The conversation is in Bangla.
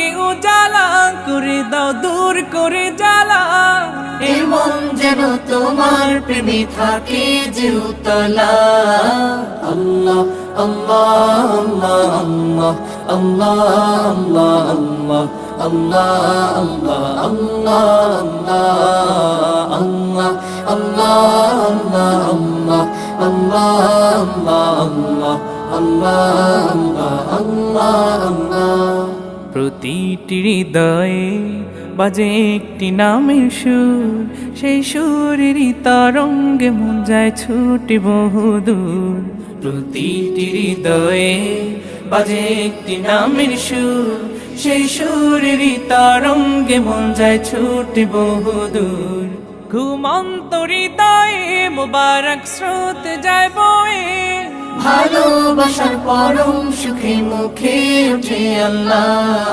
থেকে উজালা করে দাও দূর করে জ্বালা এমন যেন তোমার প্রেমে থাকে যে উতলা আল্লাহ আল্লাহ আল্লাহ আল্লাহ আল্লাহ আল্লাহ আল্লাহ আল্লাহ আল্লাহ আল্লাহ আল্লাহ আল্লাহ প্রতিটি হৃদয়ে বাজে একটি নামের সুর সেই সুরেরই তরঙ্গে মন যায় ছুটে বহুদূর প্রতিটি হৃদয়ে বাজে একটি নামের সুর সেই সুরেরই তরঙ্গে মন যায় ছুটে বহুদূর ঘুমন্ত হৃদয়ে মোবারক স্রোত যায় বয়ে ভালোবাসার পরম সুখে মুখে উঠে আল্লাহ।